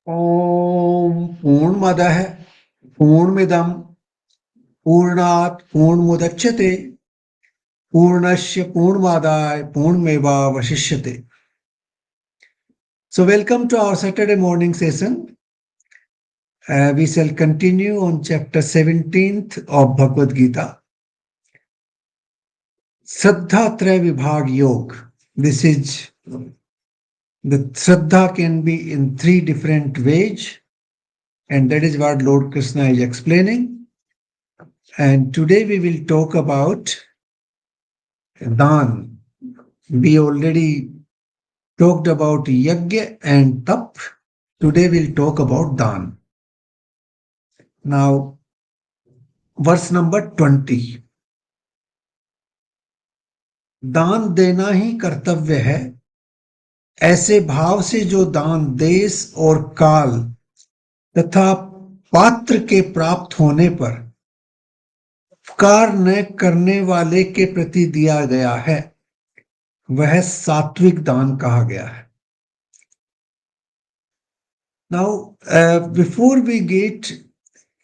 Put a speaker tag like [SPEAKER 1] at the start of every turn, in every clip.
[SPEAKER 1] ॐ पूर्णमदः पूर्णमिदं पूर्णात् पूर्णमुदच्यते पूर्णस्य पूर्णमादाय पूर्णमेवावशिष्यते. So welcome to our Saturday morning session. We shall continue on chapter 17th of Bhagavad Gita. Shraddha Traya Vibhag Yoga. This is the Shraddha can be in three different ways, and that is what Lord Krishna is explaining. And today we will talk about Dan. We already talked about Yajna and Tap. Today we'll talk about Dan. Now, verse number 20. दान देना ही कर्तव्य है, ऐसे भाव से जो दान देश और काल तथा पात्र के प्राप्त होने पर उपकार न करने वाले के प्रति दिया गया है, वह सात्विक दान कहा गया है. Now, before we get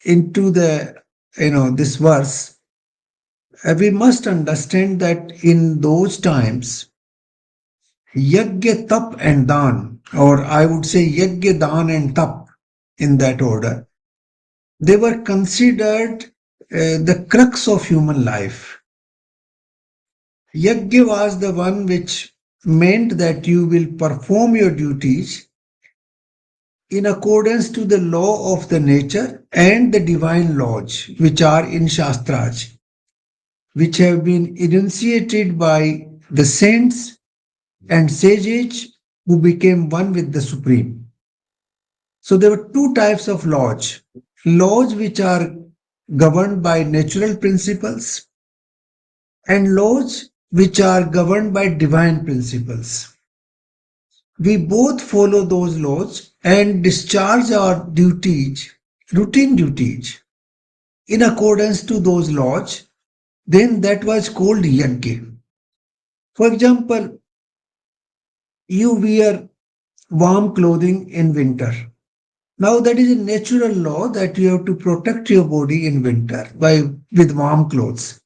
[SPEAKER 1] into this verse, we must understand that in those times, Yajna, Tap and Dan, or I would say Yajna, Dan and Tap in that order, they were considered the crux of human life. Yajna was the one which meant that you will perform your duties in accordance to the law of the nature and the divine laws which are in Shastras, which have been enunciated by the saints and sages who became one with the Supreme. So there were two types of laws. Laws which are governed by natural principles and laws which are governed by divine principles. We both follow those laws and discharge our duties, routine duties, in accordance to those laws, then that was called yajna. For example, you wear warm clothing in winter. Now that is a natural law that you have to protect your body in winter with warm clothes.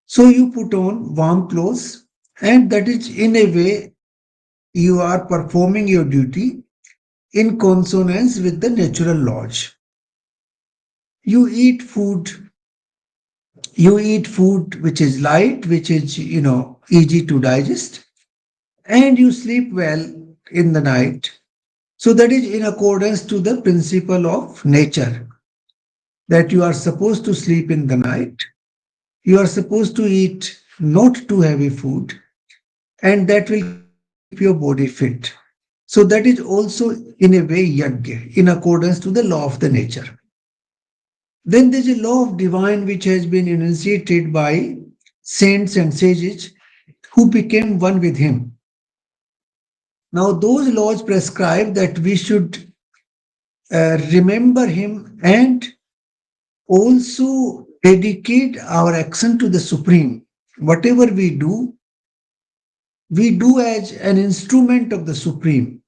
[SPEAKER 1] So you put on warm clothes, and that is in a way you are performing your duty in consonance with the natural laws. You eat food, which is light, which is easy to digest, and you sleep well in the night. So that is in accordance to the principle of nature, that you are supposed to sleep in the night, you are supposed to eat not too heavy food, and that will keep your body fit. So that is also in a way yajna, in accordance to the law of the nature. Then there is a law of divine which has been enunciated by saints and sages who became one with him. Now those laws prescribe that we should remember him and also dedicate our action to the Supreme. Whatever we do as an instrument of the Supreme.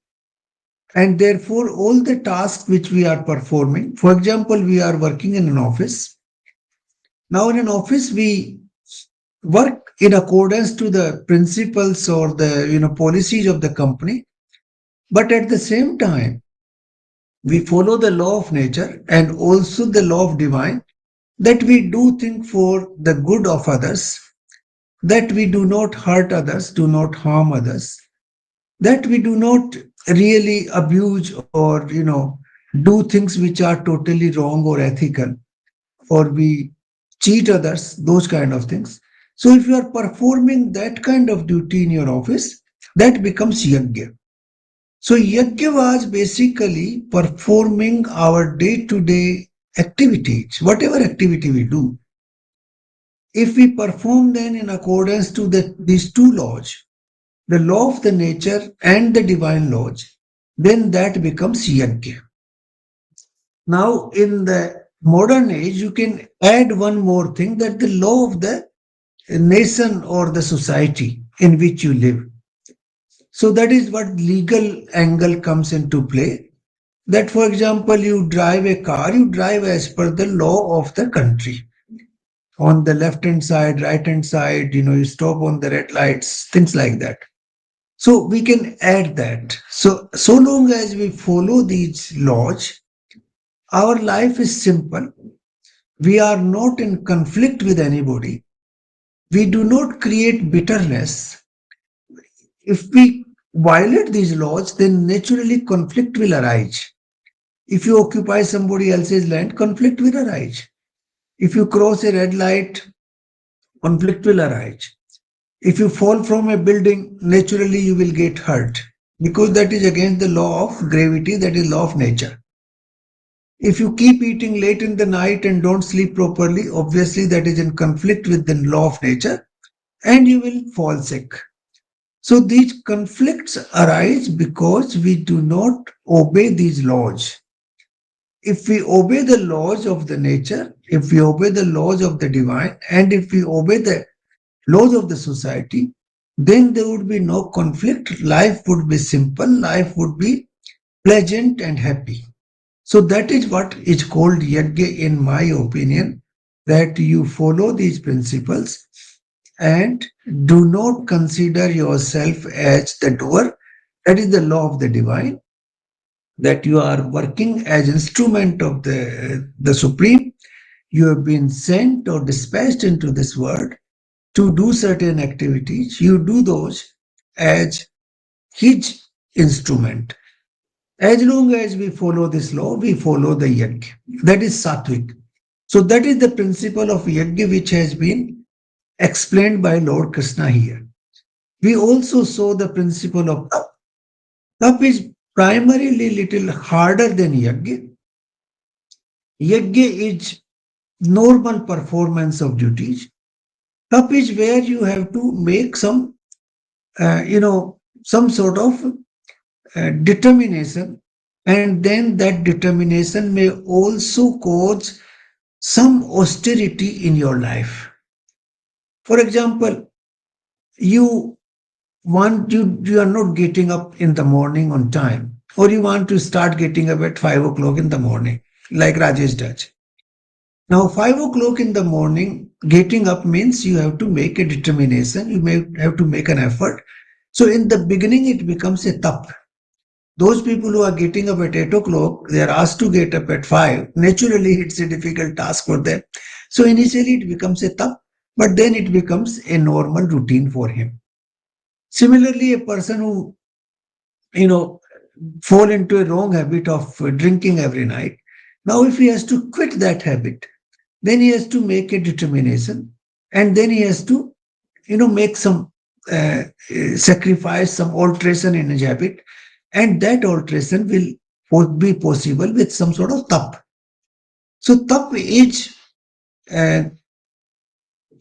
[SPEAKER 1] And therefore, all the tasks which we are performing, for example, we are working in an office. Now, in an office, we work in accordance to the principles or the policies of the company, but at the same time, we follow the law of nature and also the law of divine, that we do think for the good of others, that we do not hurt others, do not harm others, that we do not really abuse or do things which are totally wrong or ethical, or we cheat others, those kind of things. So if you are performing that kind of duty in your office, that becomes yajna. So yajna was basically performing our day-to-day activities, whatever activity we do. If we perform then in accordance to these two laws, the law of the nature and the divine laws, then that becomes yajna. Now, in the modern age, you can add one more thing, that the law of the nation or the society in which you live. So that is what legal angle comes into play. That, for example, you drive a car, you drive as per the law of the country. On the left hand side, right hand side, you stop on the red lights, things like that. So we can add that. So long as we follow these laws, our life is simple. We are not in conflict with anybody. We do not create bitterness. If we violate these laws, then naturally conflict will arise. If you occupy somebody else's land, conflict will arise. If you cross a red light, conflict will arise. If you fall from a building, naturally you will get hurt because that is against the law of gravity, that is law of nature. If you keep eating late in the night and don't sleep properly, obviously that is in conflict with the law of nature and you will fall sick. So these conflicts arise because we do not obey these laws. If we obey the laws of the nature, if we obey the laws of the divine, and if we obey the laws of the society, then there would be no conflict. Life would be simple, life would be pleasant and happy. So that is what is called yajna, in my opinion, that you follow these principles and do not consider yourself as the doer. That is the law of the divine, that you are working as instrument of the Supreme. You have been sent or dispatched into this world to do certain activities. You do those as his instrument. As long as we follow this law, we follow the yajna. That is sattvic. So that is the principle of yajna which has been explained by Lord Krishna here. We also saw the principle of tap. Tap is primarily little harder than yajna. Yajna is normal performance of duties. Tap is where you have to make some sort of determination, and then that determination may also cause some austerity in your life. For example, you you are not getting up in the morning on time, or you want to start getting up at 5 o'clock in the morning, like Rajesh does. Now, 5 o'clock in the morning, getting up means you have to make a determination, you may have to make an effort. So, in the beginning, it becomes a tap. Those people who are getting up at 8 o'clock, they are asked to get up at 5. Naturally, it's a difficult task for them. So, initially, it becomes a tap, but then it becomes a normal routine for him. Similarly, a person who, you know, fall into a wrong habit of drinking every night, now if he has to quit that habit, then he has to make a determination, and then he has to make some sacrifice, some alteration in his habit, and that alteration will be possible with some sort of tap. So tap is uh,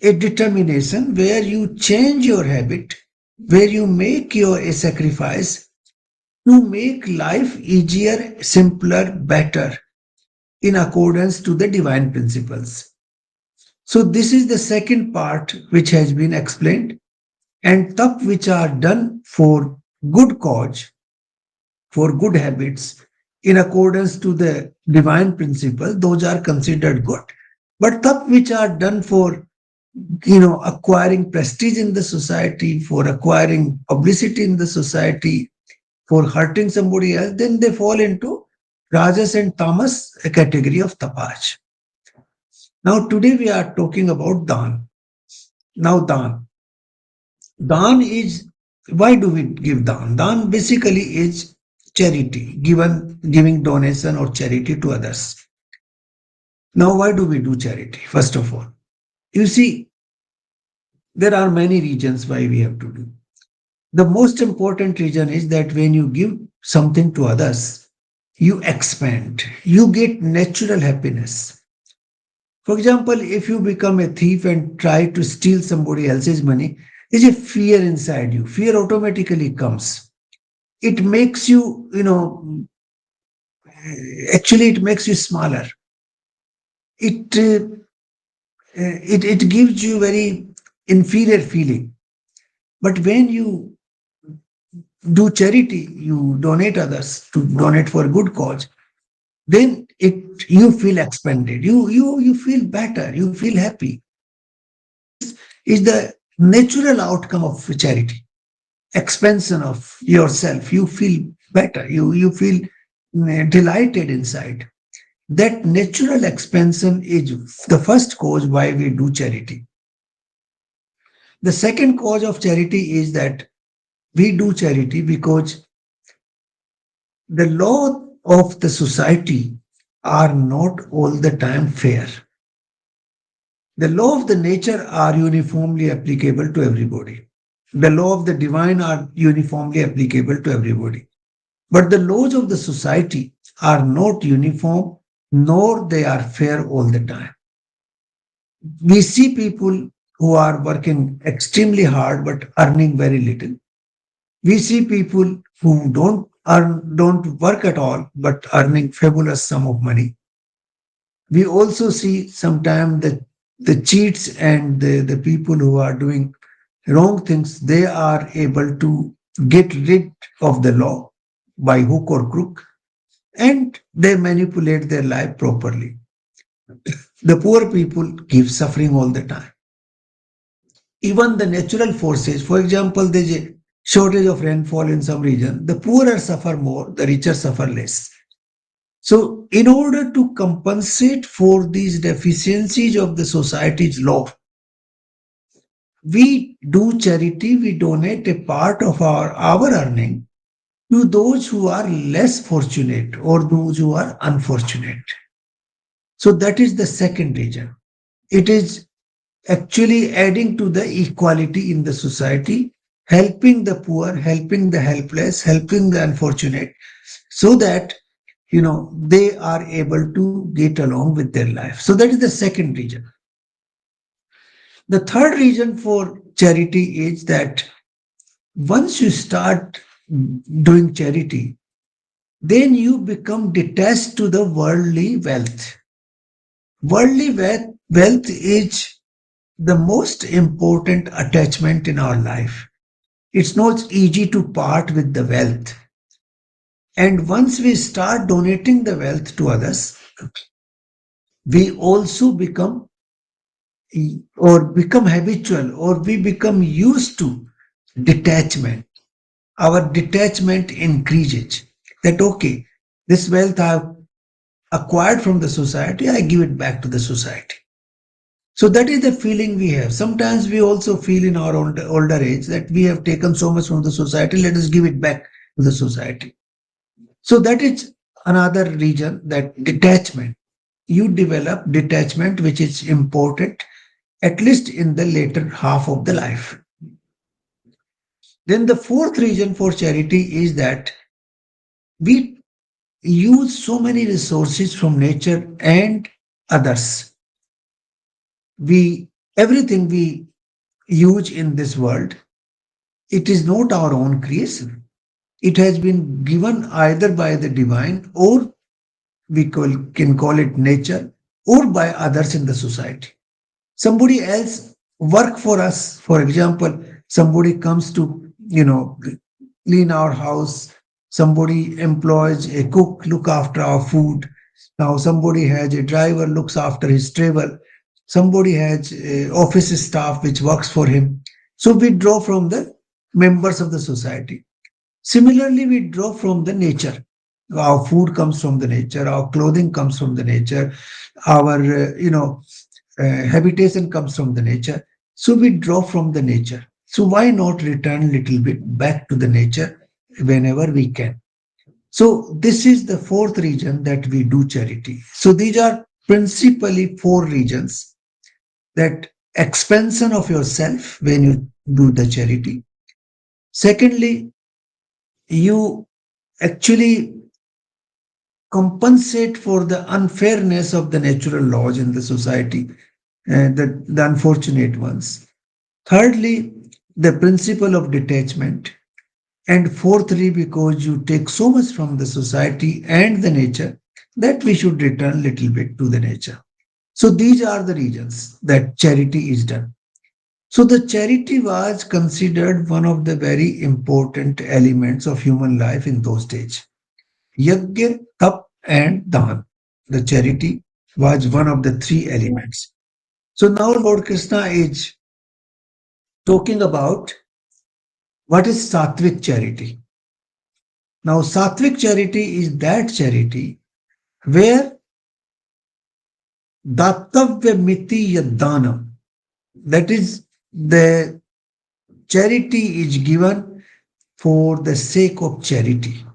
[SPEAKER 1] a determination where you change your habit, where you make your a sacrifice to make life easier, simpler, better, in accordance to the divine principles. So this is the second part which has been explained. And tap which are done for good cause, for good habits, in accordance to the divine principle, those are considered good. But tap which are done for acquiring prestige in the society, for acquiring publicity in the society, for hurting somebody else, then they fall into rajas and tamas, a category of tapas. Now today we are talking about dan. Now dan. Dan is, why do we give dan? Dan basically is charity, giving donation or charity to others. Now, why do we do charity? First of all, you see, there are many reasons why we have to do. The most important reason is that when you give something to others, you expand, you get natural happiness. For example, if you become a thief and try to steal somebody else's money, there's a fear inside you. Fear automatically comes. It makes you, actually, it makes you smaller. It gives you very inferior feeling. But when you do charity, you donate others to donate for a good cause. then you feel expanded. You feel better. You feel happy. Is the natural outcome of charity. Expansion of yourself. You feel better. You feel delighted inside. That natural expansion is the first cause why we do charity. The second cause of charity is that we do charity because the law of the society are not all the time fair. The law of the nature are uniformly applicable to everybody. The law of the divine are uniformly applicable to everybody. But the laws of the society are not uniform, nor they are fair all the time. We see people who are working extremely hard but earning very little. We see people who don't work at all but earning fabulous sum of money. We also see sometimes that the cheats and the people who are doing wrong things, they are able to get rid of the law by hook or crook, and they manipulate their life properly. The poor people keep suffering all the time. Even the natural forces, for example, there's a shortage of rainfall in some region, the poorer suffer more, the richer suffer less. So, in order to compensate for these deficiencies of the society's law, we do charity, we donate a part of our earning to those who are less fortunate or those who are unfortunate. So, that is the second reason. It is actually adding to the equality in the society, helping the poor, helping the helpless, helping the unfortunate, so that they are able to get along with their life. So that is the second reason. The third reason for charity is that once you start doing charity, then you become detached to the worldly wealth. Wealth is the most important attachment in our life. It's not easy to part with the wealth. And once we start donating the wealth to others, we also become habitual, or we become used to detachment. Our detachment increases. That okay, this wealth I've acquired from the society, I give it back to the society. So that is the feeling we have. Sometimes we also feel in our older age that we have taken so much from the society, let us give it back to the society. So that is another reason, that detachment. You develop detachment, which is important, at least in the later half of the life. Then the fourth reason for charity is that we use so many resources from nature and others. We Everything we use in this world, it is not our own creation. It has been given either by the divine, or can call it nature, or by others in the society. Somebody else work for us. For example, somebody comes to clean our house. Somebody employs a cook, look after our food. Now somebody has a driver, looks after his travel. Somebody has office staff which works for him. So we draw from the members of the society. Similarly, we draw from the nature. Our food comes from the nature, our clothing comes from the nature, our habitation comes from the nature. So we draw from the nature. So why not return a little bit back to the nature whenever we can? So this is the fourth reason that we do charity. So these are principally four reasons: that expansion of yourself when you do the charity. Secondly, you actually compensate for the unfairness of the natural laws in the society, the unfortunate ones. Thirdly, the principle of detachment. And fourthly, because you take so much from the society and the nature, that we should return little bit to the nature. So these are the reasons that charity is done. So the charity was considered one of the very important elements of human life in those days. Yajna, tap and dhan. The charity was one of the three elements. So now Lord Krishna is talking about what is sattvic charity. Now, sattvic charity is that charity where dattavya miti yaddanam, that is, the charity is given for the sake of charity.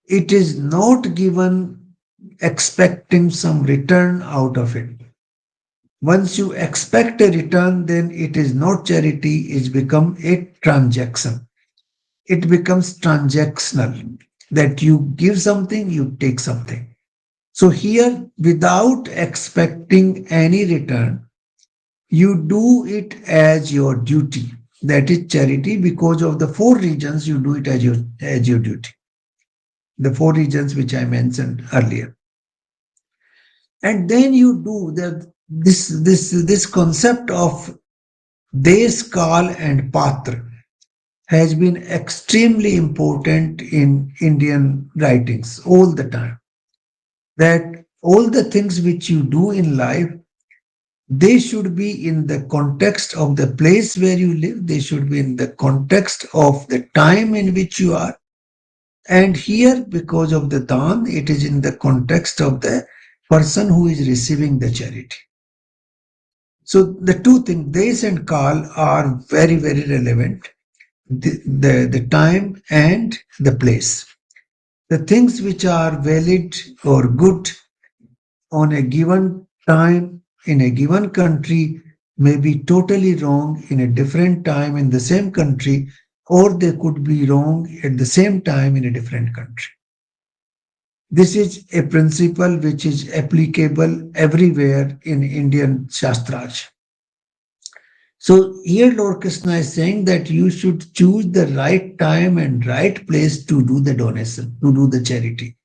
[SPEAKER 1] It is not given expecting some return out of it. Once you expect a return, then it is not charity, it's become a transaction. It becomes transactional, that you give something, you take something. So here, without expecting any return, you do it as your duty. That is charity. Because of the four reasons, you do it as your duty. The four reasons which I mentioned earlier. And then you do this concept of Des, Kal and Patra has been extremely important in Indian writings all the time. That all the things which you do in life, they should be in the context of the place where you live, they should be in the context of the time in which you are. And here, because of the dhan, it is in the context of the person who is receiving the charity. So the two things, Des and Kal, are very, very relevant. The time and the place. The things which are valid or good on a given time in a given country may be totally wrong in a different time in the same country, or they could be wrong at the same time in a different country. This is a principle which is applicable everywhere in Indian Shastras. So here Lord Krishna is saying that you should choose the right time and right place to do the donation, to do the charity.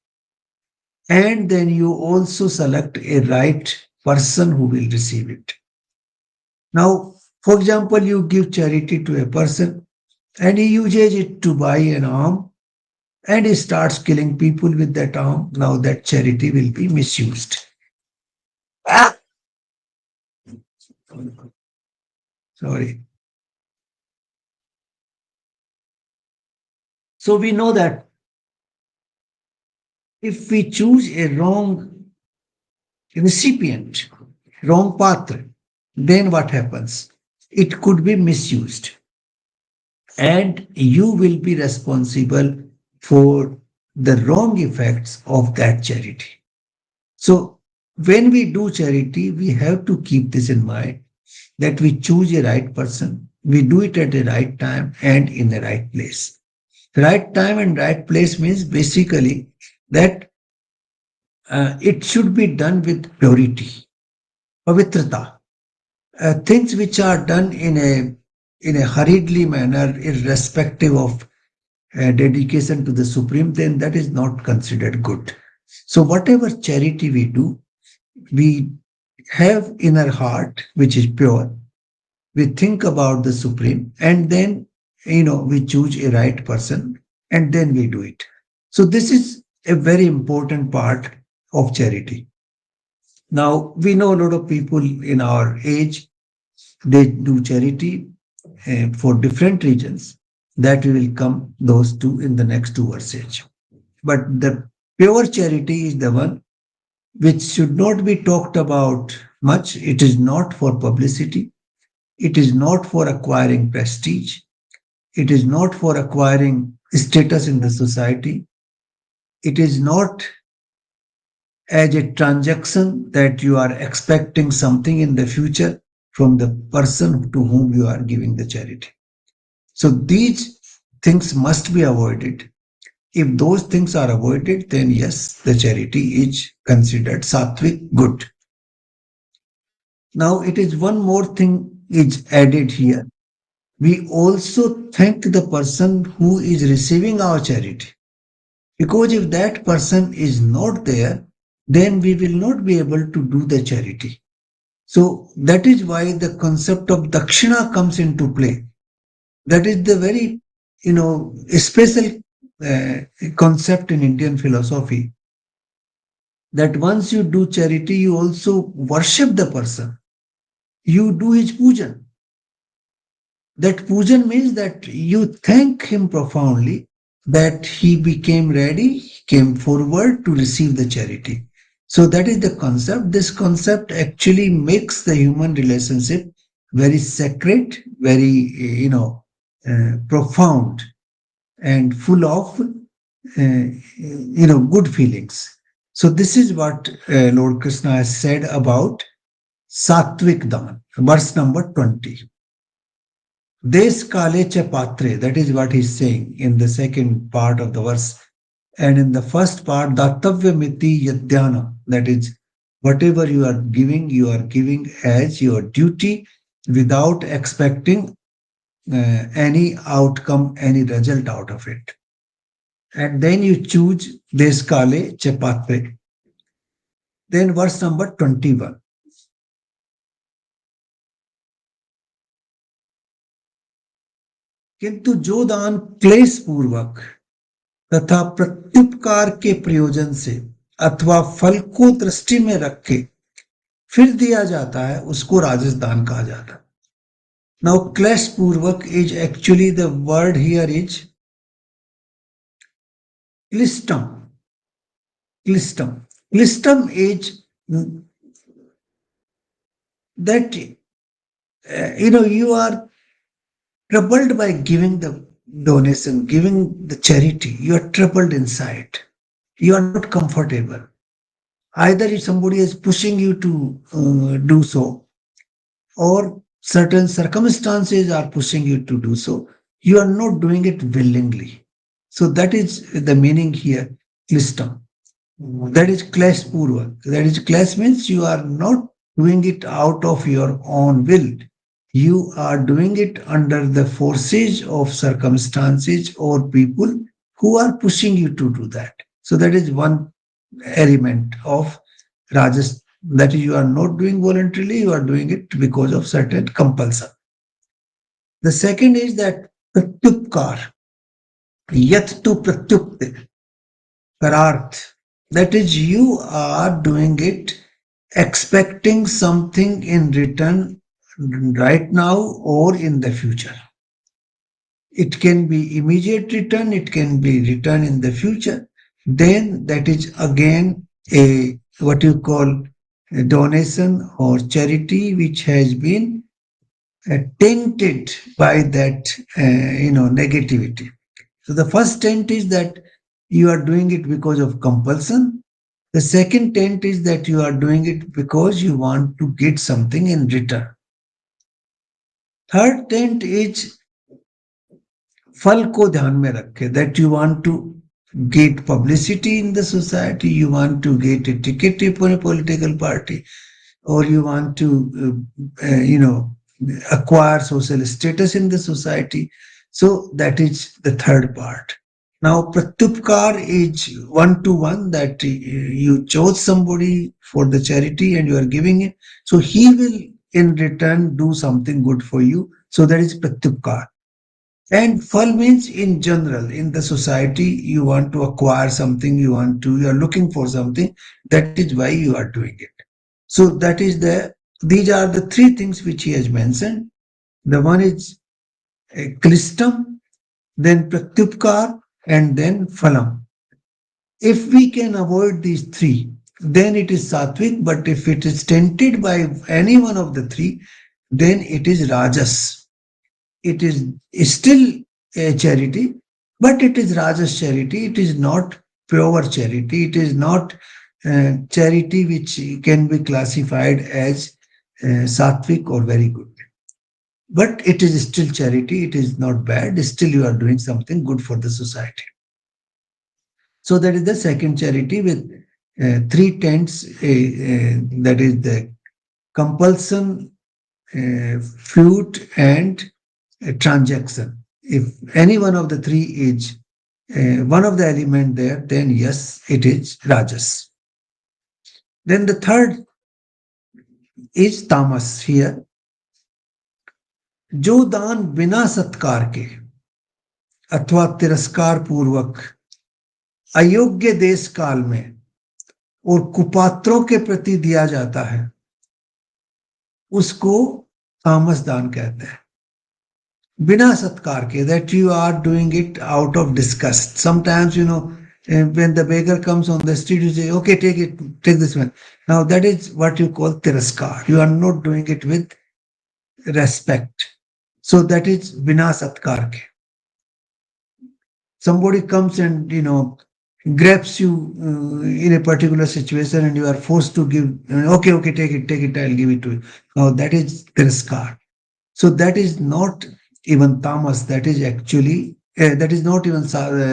[SPEAKER 1] And then you also select a right person who will receive it. Now, for example, you give charity to a person and he uses it to buy an arm and he starts killing people with that arm. Now that charity will be misused. Ah, sorry. So we know that if we choose a wrong recipient, wrong path, then what happens? It could be misused and you will be responsible for the wrong effects of that charity. So when we do charity, we have to keep this in mind that we choose a right person, we do it at the right time and in the right place. Right time and right place means basically that it should be done with purity, pavitrata. Things which are done in a hurriedly manner, irrespective of dedication to the Supreme, then that is not considered good. So whatever charity we do, we have inner heart which is pure. We think about the Supreme, and then we choose a right person, and then we do it. So this is a very important part of charity. Now we know a lot of people in our age, they do charity for different reasons, that we will come those two in the next two verses. But the pure charity is the one which should not be talked about much. It is not for publicity. It is not for acquiring prestige. It is not for acquiring status in the society. It is not as a transaction that you are expecting something in the future from the person to whom you are giving the charity. So these things must be avoided. If those things are avoided, then yes, the charity is considered sattvic good. Now it is one more thing is added here. We also thank the person who is receiving our charity. Because if that person is not there, then we will not be able to do the charity. So that is why the concept of dakshina comes into play. That is the very, special concept in Indian philosophy. that once you do charity, you also worship the person. You do his pujan. That pujan means that you thank him profoundly that he became ready, he came forward to receive the charity. So that is the concept. This concept actually makes the human relationship very sacred, very, profound and full of, good feelings. So this is what Lord Krishna has said about Sattvic Dan, verse number 20. Des kale cha patre, that is what he's saying in the second part of the verse. And in the first part, dattavya miti yadhyana, that is, whatever you are giving as your duty without expecting any outcome, any result out of it. And then you choose des kale cha patre. Then verse number 21. किंतु जो दान क्लेश पूर्वक तथा प्रत्युपकार के प्रयोजन से अथवा फल को दृष्टि में रख के फिर दिया जाता है उसको राजस दान कहा जाता है. नाउ क्लेश पूर्वक is actually the word here is क्लिस्टम. क्लिस्टम. क्लिस्टम is that you are troubled by giving the donation, giving the charity. You are troubled inside. You are not comfortable. Either if somebody is pushing you to do so, or certain circumstances are pushing you to do so, you are not doing it willingly. So that is the meaning here, Klistam. That is clash purvak. That is clash means you are not doing it out of your own will. You are doing it under the forces of circumstances or people who are pushing you to do that. So that is one element of Rajas, that you are not doing voluntarily, you are doing it because of certain compulsion. The second is that pratyupkar, yat to pratyukte, kararth. That is, you are doing it expecting something in return right now or in the future. It can be immediate return, it can be return in the future. Then that is again a what you call a donation or charity which has been tainted by that negativity. So the first taint is that you are doing it because of compulsion. The second taint is that you are doing it because you want to get something in return. Third taint is फल को ध्यान में रखे, that you want to get publicity in the society, you want to get a ticket for a political party, or you want to acquire social status in the society. So that is the third part. Now pratyupkar is one to one, that you chose somebody for the charity and you are giving it, so he will in return do something good for you. So that is pratyupkar. And fal means in general, in the society, you want to acquire something, you are looking for something, that is why you are doing it. So these are the three things which he has mentioned. The one is klistam, then pratyupkar, and then phalam. If we can avoid these three, then it is sattvic, but if it is tainted by any one of the three, then it is rajas. It is still a charity, but it is Rajas charity. It is not pure charity. It is not charity which can be classified as sattvic or very good. But it is still charity. It is not bad. Still, you are doing something good for the society. So that is the second charity with three tents. That is the compulsion, feud, and transaction. If any one of the three is one of the element there, then yes, it is rajas. Then the third is tamas here. जो दान बिना सत्कार के अथवा तिरस्कार पूर्वक अयोग्य देश काल में और कुपात्रों के प्रति दिया जाता है, उसको तामस दान कहते हैं। बिना सत्कार के, that you are doing it out of disgust. Sometimes, when the beggar comes on the street, you say, okay, take it, take this one. Now that is what you call tiraskar. You are not doing it with respect. So that is bina satkar ke. Somebody comes and grabs you in a particular situation, and you are forced to give. Okay, okay, take it. I'll give it to you. Now that is tiraskar. So that is not even tamas. That is actually that is not even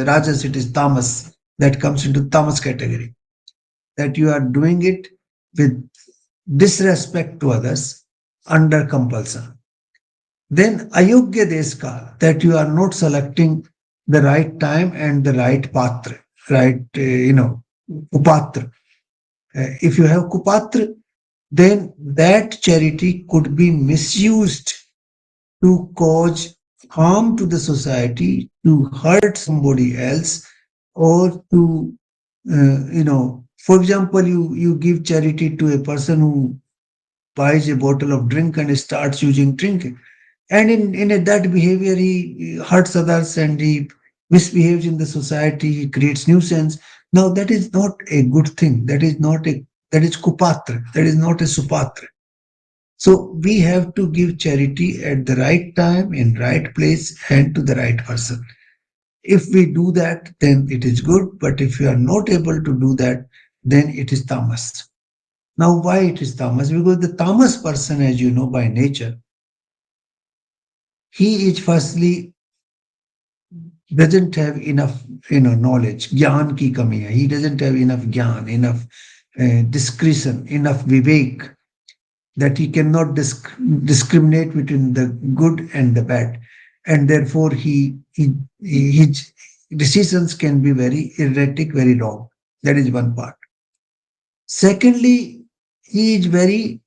[SPEAKER 1] rajas. It is tamas that comes into tamas category. That you are doing it with disrespect to others under compulsion. Then ayogya deskal, that you are not selecting the right time and the right patra, right, kupatra. If you have kupatra, then that charity could be misused to cause harm to the society, to hurt somebody else, or to, for example, you give charity to a person who buys a bottle of drink and starts using drinking. And in that behavior, he hurts others and he misbehaves in the society, he creates nuisance. Now, that is not a good thing. That is kupatra, that is not a supatra. So we have to give charity at the right time, in right place, and to the right person. If we do that, then it is good. But if we are not able to do that, then it is tamas. Now, why it is tamas? Because the tamas person, as you know by nature, he is firstly doesn't have enough knowledge. Gyan ki kami hai. He doesn't have enough gyan, enough discretion, enough vivek, that he cannot discriminate between the good and the bad, and therefore his decisions can be very erratic, very wrong. That is one part. Secondly, he is very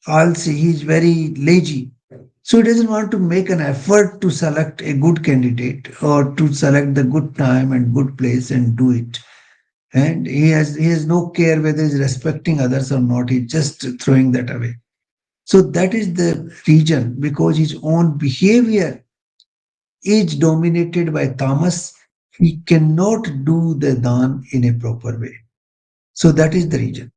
[SPEAKER 1] also he is very lazy, so he doesn't want to make an effort to select a good candidate or to select the good time and good place and do it. And he has no care whether he's respecting others or not. He's just throwing that away. So that is the reason, because his own behavior is dominated by tamas. He cannot do the dan in a proper way. So that is the reason.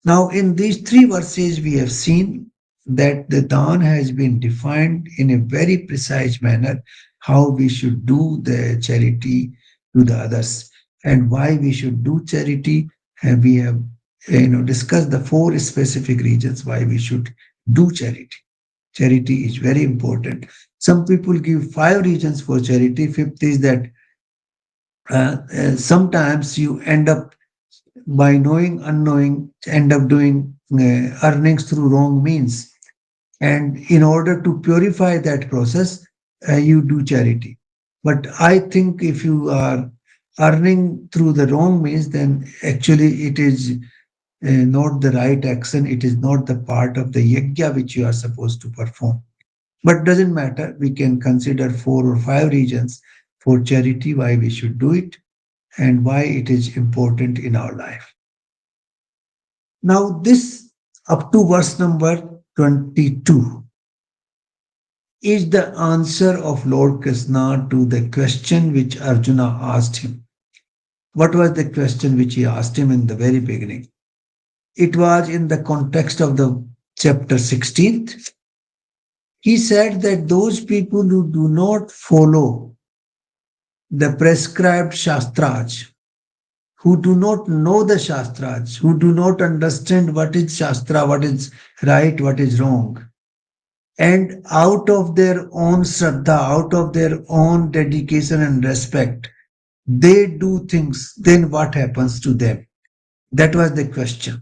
[SPEAKER 1] Now, in these three verses, we have seen that the dan has been defined in a very precise manner, how we should do the charity to the others and why we should do charity. And we have discussed the four specific reasons why we should do charity. Charity is very important. Some people give five reasons for charity. Fifth is that sometimes you end up, by knowing, unknowing, end up doing earnings through wrong means. And in order to purify that process, you do charity. But I think if you are earning through the wrong means, then actually it is not the right action. It is not the part of the yajna which you are supposed to perform. But doesn't matter. We can consider four or five reasons for charity, why we should do it and why it is important in our life. Now, this up to verse number 22 is the answer of Lord Krishna to the question which Arjuna asked him. What was the question which he asked him in the very beginning? It was in the context of the chapter 16th. He said that those people who do not follow the prescribed shastras, who do not know the shastras, who do not understand what is shastra, what is right, what is wrong, and out of their own shraddha, out of their own dedication and respect, they do things, then what happens to them? That was the question.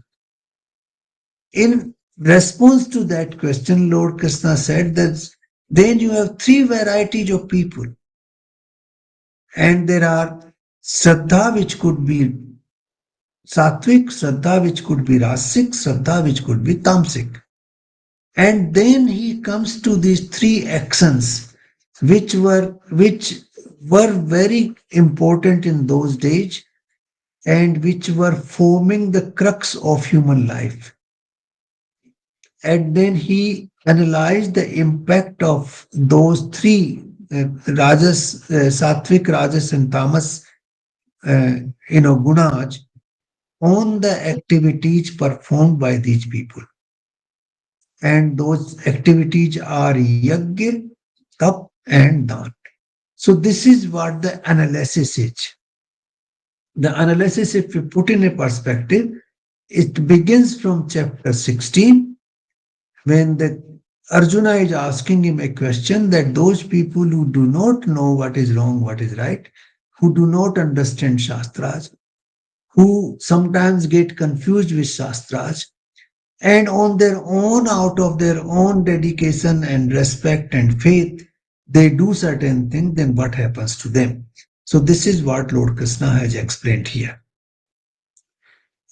[SPEAKER 1] In response to that question, Lord Krishna said that then you have three varieties of people. And there are shraddha, which could be sattvic, shraddha, which could be rasic, shraddha, which could be tamasic. And then he comes to these three actions, which were very important in those days, and which were forming the crux of human life. And then he analyzed the impact of those three sattvic, rajas, and tamas, uh, gunas on the activities performed by these people. And those activities are yajna, tap, and dan. So this is what the analysis is. The analysis, if we put in a perspective, it begins from chapter 16 when the Arjuna is asking him a question that those people who do not know what is wrong, what is right, who do not understand Shastras, who sometimes get confused with Shastras, and on their own, out of their own dedication and respect and faith, they do certain things, then what happens to them? So, this is what Lord Krishna has explained here.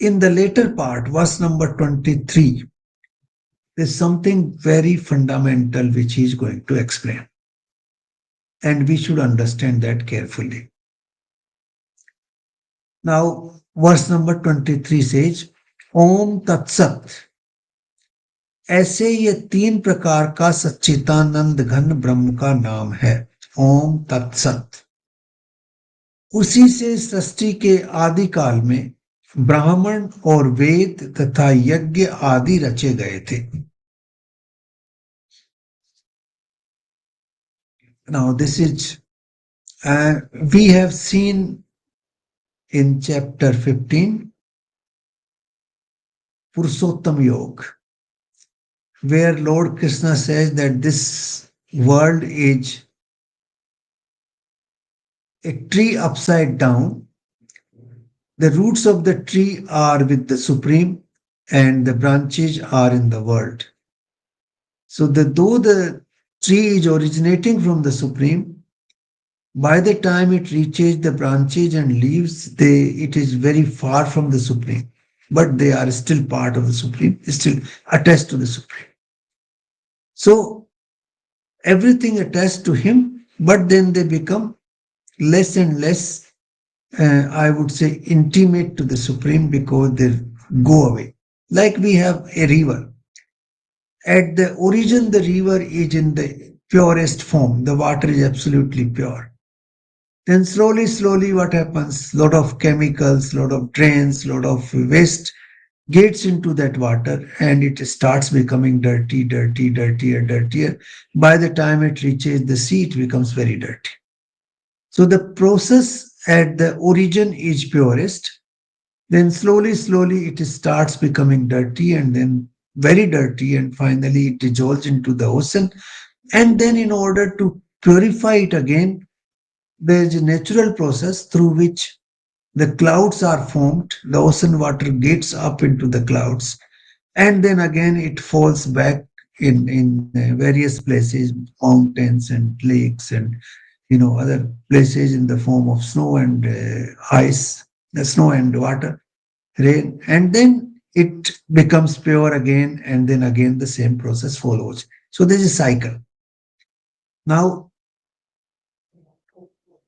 [SPEAKER 1] In the later part, verse number 23, there's something very fundamental which he is going to explain. And we should understand that carefully. Now, verse number 23 says, Om Tat Sat. ऐसे ये तीन प्रकार का सच्चिदानंद घन ब्रह्म का नाम है ओम तत्सत। उसी से सृष्टि के आदि काल में ब्राह्मण और वेद तथा यज्ञ आदि रचे गए थे। Now this is we have seen in chapter 15 Purushottam Yoga, where Lord Krishna says that this world is a tree upside down. The roots of the tree are with the Supreme and the branches are in the world. So though the tree is originating from the Supreme, by the time it reaches the branches and leaves, it is very far from the Supreme. But they are still part of the Supreme, still attached to the Supreme. So everything attached to Him, but then they become less and less, I would say, intimate to the Supreme because they go away. Like we have a river. At the origin, the river is in the purest form. The water is absolutely pure. Then slowly, what happens? Lot of chemicals, lot of drains, lot of waste gets into that water and it starts becoming dirtier. By the time it reaches the sea, it becomes very dirty. So the process at the origin is purest. Then slowly, it starts becoming dirty and then very dirty, and finally it dissolves into the ocean. And then, in order to purify it again, there is a natural process through which the clouds are formed, the ocean water gets up into the clouds, and then again it falls back in various places, mountains and lakes and other places in the form of snow and ice, the snow and water, rain, and then it becomes pure again, and then again the same process follows. So there's a cycle. Now,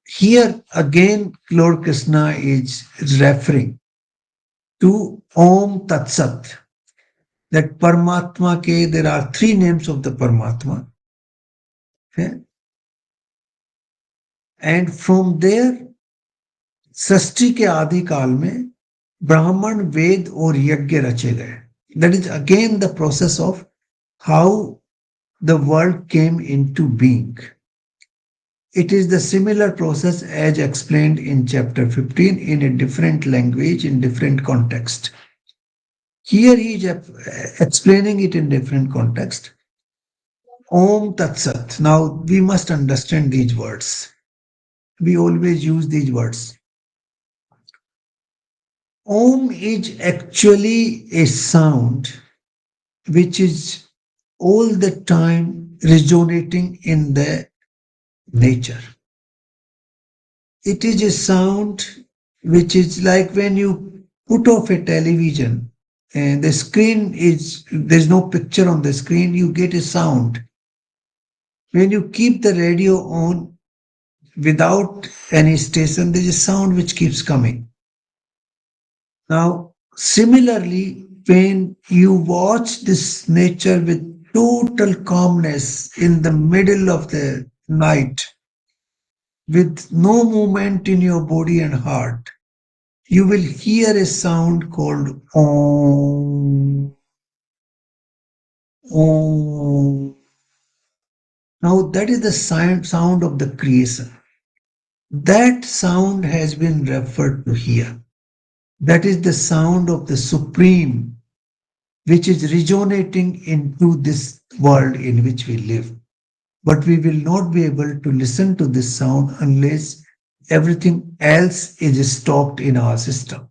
[SPEAKER 1] here again, Lord Krishna is referring to Om Tat Sat, that Paramatma ke, there are three names of the Paramatma. Okay? And from there, सृष्टि के आदि काल में ब्राह्मण वेद और यज्ञ रचे गए. That is again the process of how the world came into being. It is the similar process as explained in chapter 15 in a different language, in different context. Here he is explaining it in different context. Om Tat Sat. Now we must understand these words. We always use these words. Om is actually a sound which is all the time resonating in the nature. It is a sound which is like when you put off a television and the screen is, there's no picture on the screen, you get a sound. When you keep the radio on without any station, there's a sound which keeps coming. Now, similarly, when you watch this nature with total calmness in the middle of the night, with no movement in your body and heart, you will hear a sound called Om, Om. Now, that is the sound of the creation. That sound has been referred to here. That is the sound of the Supreme, which is resonating into this world in which we live. But we will not be able to listen to this sound unless everything else is stopped in our system.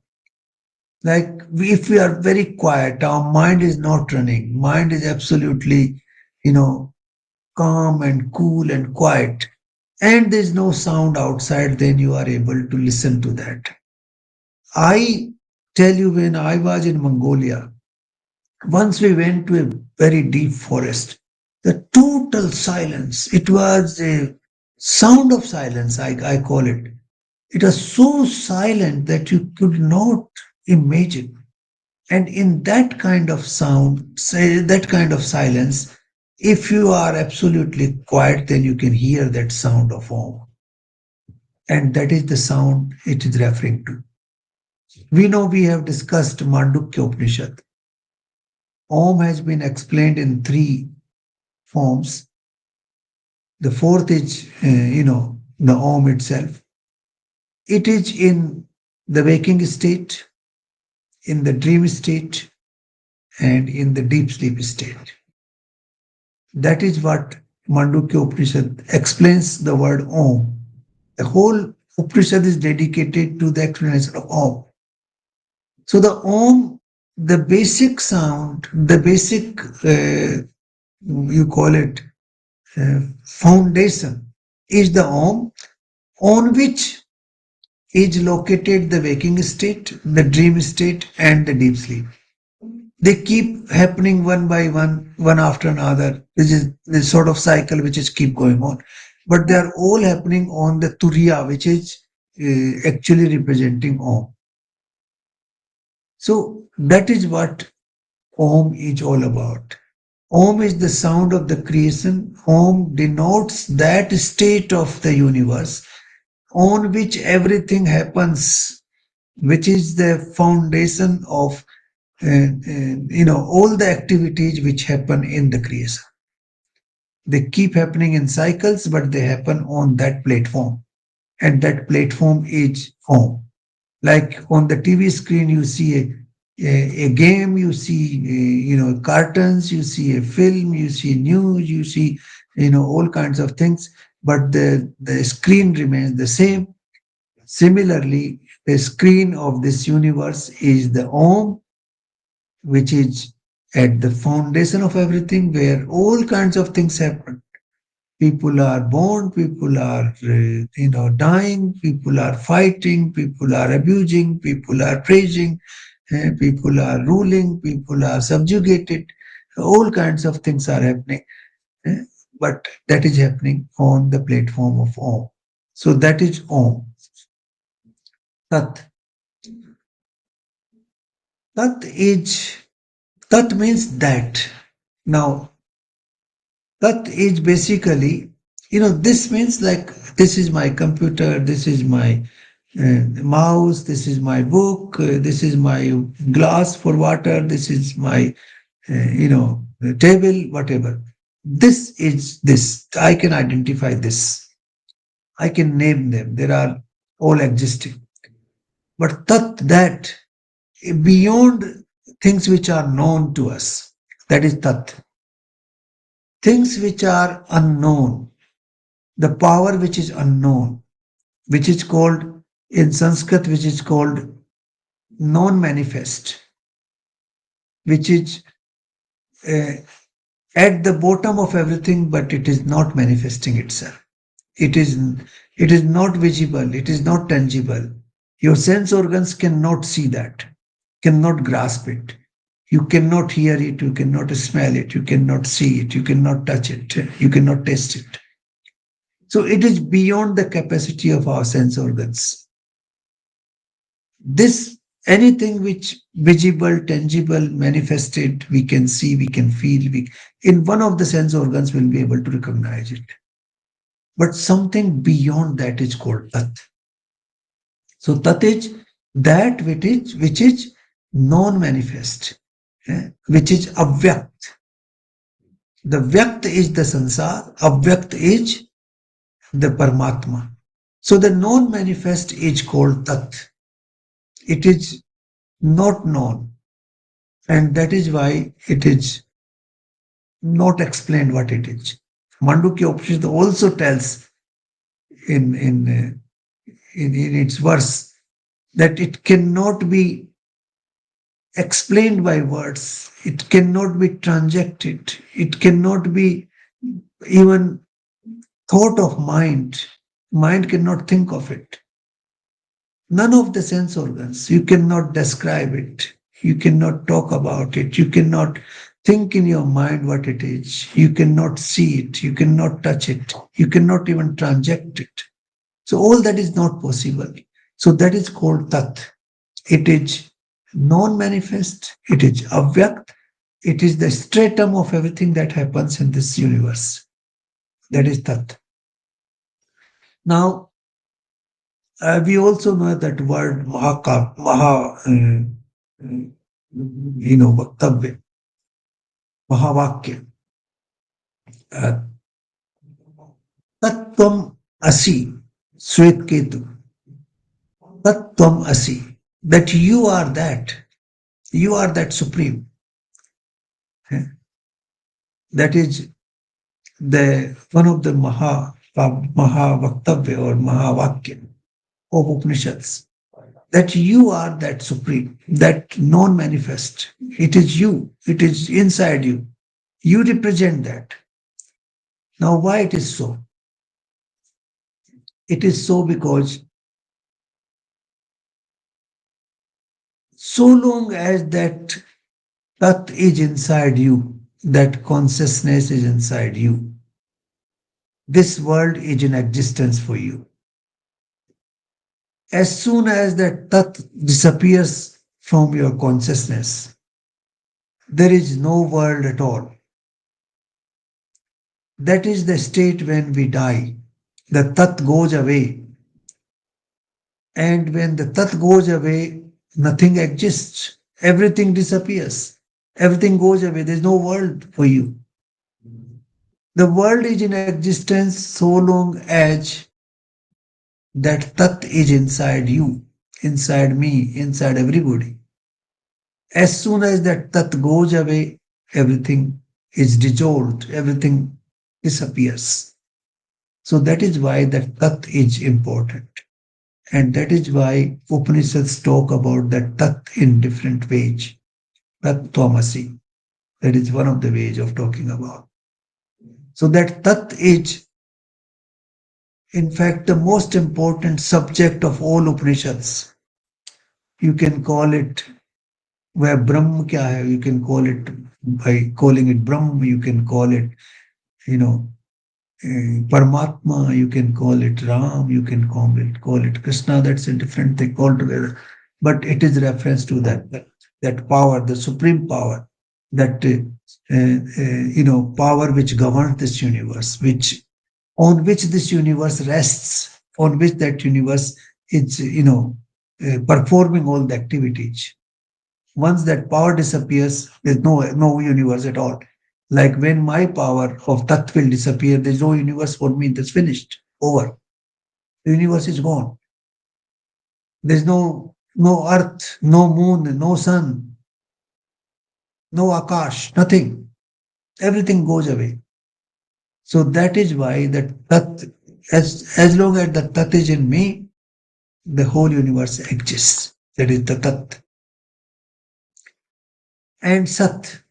[SPEAKER 1] Like if we are very quiet, our mind is not running. Mind is absolutely, calm and cool and quiet. And there's no sound outside, then you are able to listen to that. I tell you, when I was in Mongolia, once we went to a very deep forest, the total silence, it was a sound of silence, I call it. It was so silent that you could not imagine. And in that kind of sound, say that kind of silence, if you are absolutely quiet, then you can hear that sound of Om. And that is the sound it is referring to. We know we have discussed Mandukya Upanishad. Om has been explained in three forms. The fourth is, the Om itself. It is in the waking state, in the dream state, and in the deep sleep state. That is what Mandukya Upanishad explains the word Om. The whole Upanishad is dedicated to the explanation of Om. So the Om, the basic sound, the basic, you call it, foundation, is the Om, on which is located the waking state, the dream state, and the deep sleep. They keep happening one by one, one after another. This is this sort of cycle which is keep going on. But they are all happening on the Turiya, which is actually representing Om. So that is what Om is all about. Om is the sound of the creation. Om denotes that state of the universe on which everything happens, which is the foundation of all the activities which happen in the creation. They keep happening in cycles, but they happen on that platform, and that platform is Om. Like on the TV screen, you see a game, you see cartoons, you see a film, you see news, you see all kinds of things, but the screen remains the same. Similarly, the screen of this universe is the Om, which is at the foundation of everything, where all kinds of things happen. People are born, people are dying, people are fighting, people are abusing, people are praising, people are ruling, people are subjugated. All kinds of things are happening, eh, but that is happening on the platform of Om. So that is Om. Tat. Tat is, Tat means that. Now, Tat is basically, this means like this is my computer, this is my mouse, this is my book, this is my glass for water, this is my, table, whatever. This is this. I can identify this. I can name them. There are all existing. But tat, that, beyond things which are known to us, that is tat. Things which are unknown, the power which is unknown, which is called in Sanskrit, which is called non-manifest, which is uh, at the bottom of everything, but it is not manifesting itself. It is it is not visible. It is not tangible. Your sense organs cannot see that, cannot grasp it. You cannot hear it. You cannot smell it. You cannot see it. You cannot touch it. You cannot taste it. So it is beyond the capacity of our sense organs. This anything which visible, tangible, manifested, we can see, we can feel, in one of the sense organs will be able to recognize it. But something beyond that is called Tat. So Tat is that which is non-manifest, which is avyakt. The vyakt is the sansar, avyakt is the Paramatma. So the non-manifest is called Tat. It is not known, and that is why it is not explained what it is. Mandukya Upanishad also tells in its verse that it cannot be explained by words, it cannot be transacted, it cannot be even thought of mind. Mind cannot think of it. None of the sense organs. You cannot describe it. You cannot talk about it. You cannot think in your mind what it is. You cannot see it. You cannot touch it. You cannot even transact it. So all that is not possible. So that is called Tat. It is non-manifest. It is avyakt. It is the stratum of everything that happens in this universe. That is Tat. Now, we also know that word Vaktavya, Mahavakya, uh, Tattvam Asi, Swetketu, Tattvam Asi, that you are that supreme. eh, That is the one of the Mahavaktavya or Mahavakya of Upanishads. That you are that supreme, that non-manifest. It is you. It is inside you. You represent that. Now, why it is so? It is so because so long as that Tat is inside you, that consciousness is inside you, this world is in existence for you. As soon as that Tat disappears from your consciousness, there is no world at all. That is the state when we die. The Tat goes away. And when the Tat goes away, nothing exists. Everything disappears. Everything goes away. There's no world for you. The world is in existence so long as that Tat is inside you, inside me, inside everybody. As soon as that Tat goes away, everything is dissolved, everything disappears. So that is why that Tat is important. And that is why Upanishads talk about that Tat in different ways. Tat Tvamasi. That is one of the ways of talking about. So that Tat is, in fact, the most important subject of all Upanishads. You can call it where Brahm kya hai, you can call it by calling it Brahm, you can call it, you know, Paramatma, you can call it Ram, you can call it Krishna, that's a different thing altogether. But it is reference to that power, the supreme power, that power which governs this universe, which on which this universe rests, on which that universe is, performing all the activities. Once that power disappears, there's no universe at all. Like when my power of Tat will disappear, there's no universe for me. That's finished. Over. The universe is gone. There's no earth, no moon, no sun, no Akash, nothing. Everything goes away. So that is why that Tat, as long as the Tat is in me, the whole universe exists. That is the Tat. And Sat,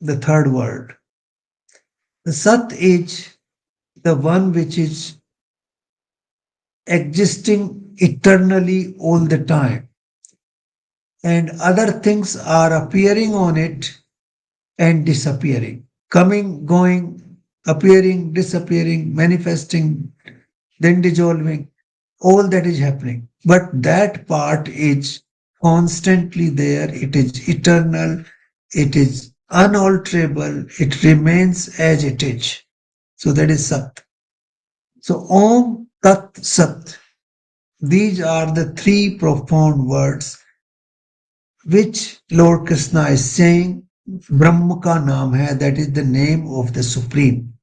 [SPEAKER 1] the third word. The Sat is the one which is existing eternally all the time. And other things are appearing on it and disappearing, coming, going, appearing, disappearing, manifesting, then dissolving. All that is happening. But that part is constantly there, it is eternal, it is unalterable, it remains as it is. So that is Sat. So Om Tat Sat. These are the three profound words which Lord Krishna is saying. Brahma ka naam hai, that is the name of the Supreme.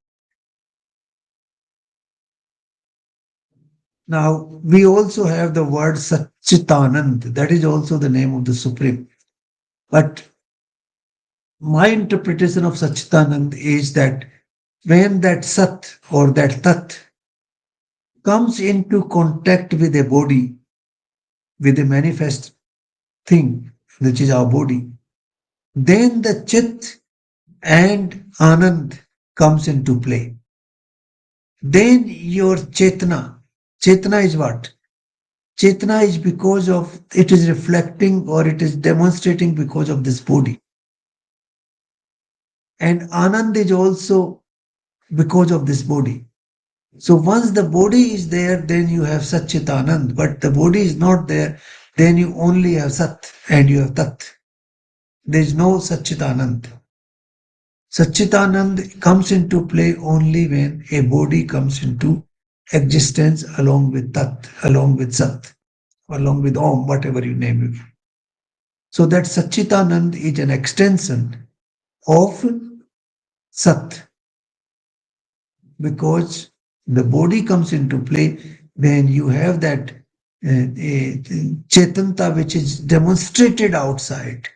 [SPEAKER 1] Now, we also have the word Satchitanand, that is also the name of the Supreme. But my interpretation of Satchitanand is that when that Sat or that Tat comes into contact with a body, with a manifest thing, which is our body, then the Chit and Anand comes into play. Then your Chetna is what? Chetna is because of, it is reflecting or it is demonstrating because of this body. And Anand is also because of this body. So once the body is there, then you have Satchit Anand. But the body is not there, then you only have Sat and you have Tat. There is no Satchit Anand. Satchitanand comes into play only when a body comes into existence along with Tat, along with Sat, along with Om, whatever you name it. So that Satchitanand is an extension of Sat because the body comes into play when you have that Chetanta which is demonstrated outside.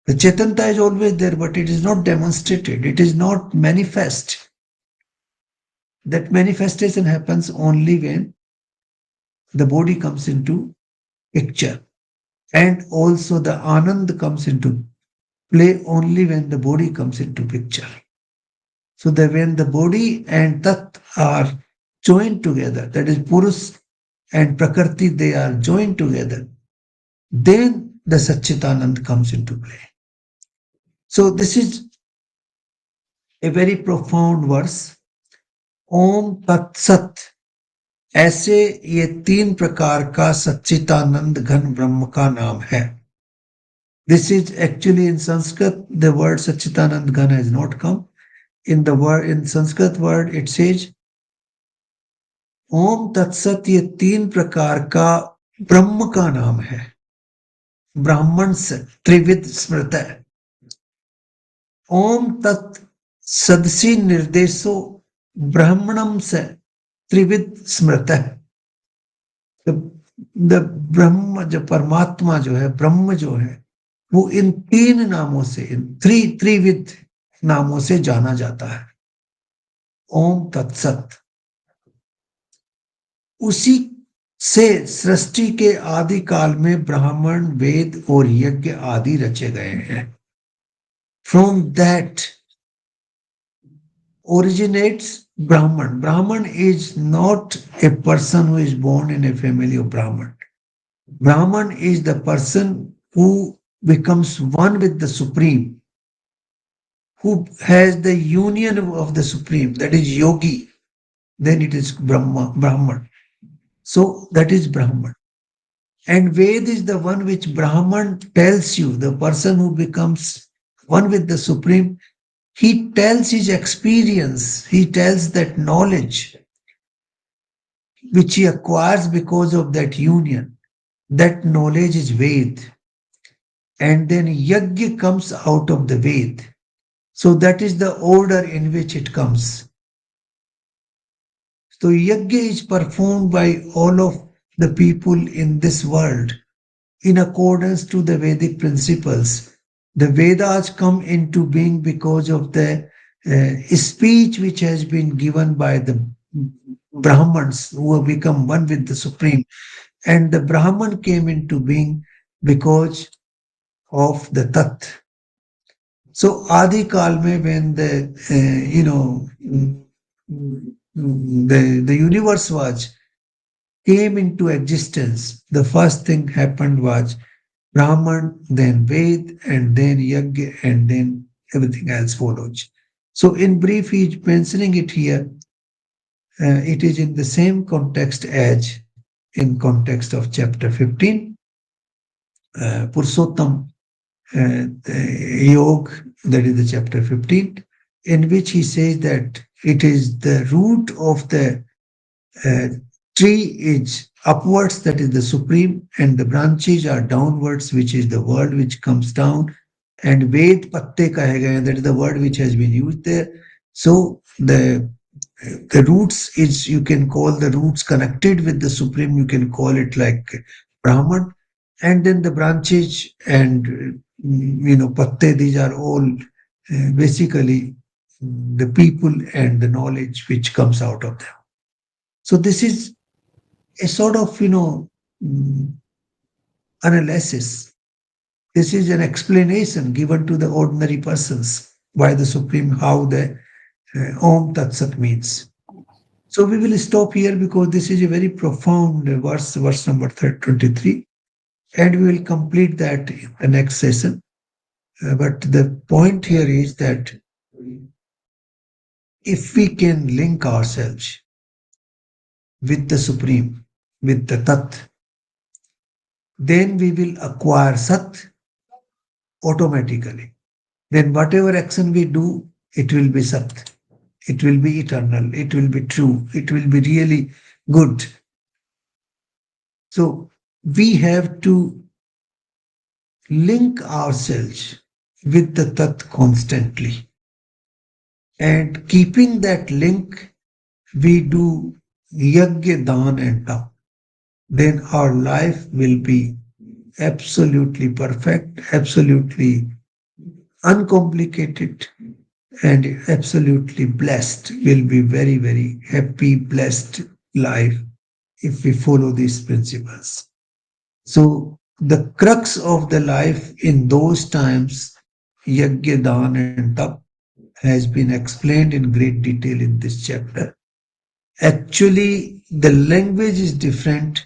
[SPEAKER 1] The Chetanta is always there, but it is not demonstrated, it is not manifest. That manifestation happens only when the body comes into picture. And also the Anand comes into play only when the body comes into picture. So that when the body and Tat are joined together, that is Purus and Prakriti, they are joined together, then the Satchitanand comes into play. So this is a very profound verse. Om Tat Sat. ऐसे ये तीन प्रकार का सच्चिदानंद घन ब्रह्म का नाम है. This is actually in Sanskrit, the word Satchitanand Ghan has not come. In the word, in Sanskrit word, it says, Om Tat Sat ये तीन प्रकार का ब्रह्म का नाम है. ब्राह्मण से त्रिविध स्मृत है. ओम तत् सदसी निर्देशो ब्राह्मणम से त्रिविध स्मृत है. द ब्रह्म जो परमात्मा जो है, ब्रह्म जो है, वो इन तीन नामों से, इन त्रिविध नामों से जाना जाता है. ओम तत्सत. उसी से सृष्टि के आदि काल में ब्राह्मण, वेद और यज्ञ आदि रचे गए हैं. From that originates Brahman. Brahman is not a person who is born in a family of Brahman. Brahman is the person who becomes one with the Supreme, who has the union of the Supreme, that is Yogi. Then it is Brahman. So that is Brahman. And Ved is the one which Brahman tells you, the person who becomes one with the Supreme. He tells his experience, he tells that knowledge which he acquires because of that union. That knowledge is Ved. And then Yajna comes out of the Ved. So that is the order in which it comes. So Yajna is performed by all of the people in this world in accordance to the Vedic principles. The Vedas come into being because of the speech which has been given by the Brahmans who have become one with the Supreme. And the Brahman came into being because of the Tat. So Adi Kal mein, when the the universe was came into existence, the first thing happened was Brahman, then Ved, and then Yajna, and then everything else follows. So in brief, he is mentioning it here. It is in the same context as in context of chapter 15. Purushottam Yog, that is the chapter 15, in which he says that it is the root of the uh, tree is upwards, that is the supreme, and the branches are downwards, which is the word which comes down. And Ved Patte kahe gaye, that is the word which has been used there. So the roots is, you can call the roots connected with the supreme, you can call it like Brahman, and then the branches and patte, these are all basically the people and the knowledge which comes out of them. So this is a sort of mm, analysis. This is an explanation given to the ordinary persons by the supreme, how the Om Tat Sat means. So we will stop here because this is a very profound verse number 23, and we will complete that in the next session. But the point here is that if we can link ourselves with the Supreme, with the Tat, then we will acquire Sat automatically. Then whatever action we do, it will be Sat. It will be eternal. It will be true. It will be really good. So we have to link ourselves with the Tat constantly. And keeping that link, we do Yajna, Dan, and Tap. Then our life will be absolutely perfect, absolutely uncomplicated, and absolutely blessed. Will be very, very happy, blessed life if we follow these principles. So the crux of the life in those times, Yajna, Dan, and Tap, has been explained in great detail in this chapter. Actually, the language is different,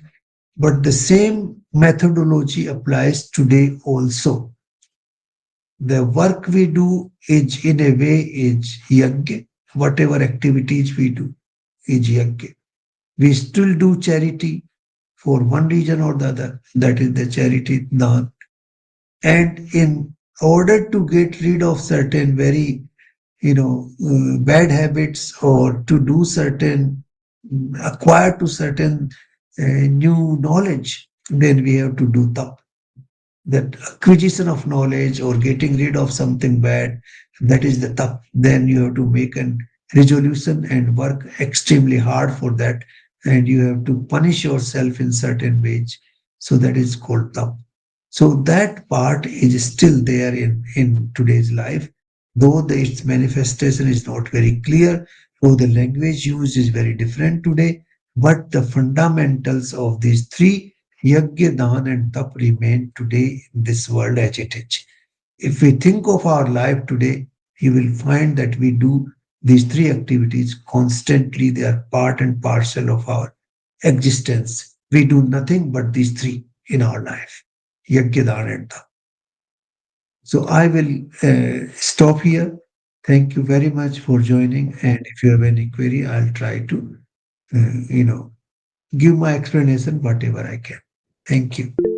[SPEAKER 1] but the same methodology applies today also. The work we do is in a way is yajna. Whatever activities we do is yajna. We still do charity for one reason or the other. That is the charity dhan. And in order to get rid of certain very bad habits, or to do certain acquire to certain new knowledge, then we have to do tap. That acquisition of knowledge or getting rid of something bad, that is the tap. Then you have to make an resolution and work extremely hard for that, and you have to punish yourself in certain ways. So that is called tap. So that part is still there in today's life, though its manifestation is not very clear, though the language used is very different today, but the fundamentals of these three, Yajna, Dan, and Tap, remain today in this world as it is. If we think of our life today, you will find that we do these three activities constantly. They are part and parcel of our existence. We do nothing but these three in our life. Yajna, Dan, and Tap. So I will stop here. Thank you very much for joining. And if you have any query, I'll try to, give my explanation whatever I can. Thank you.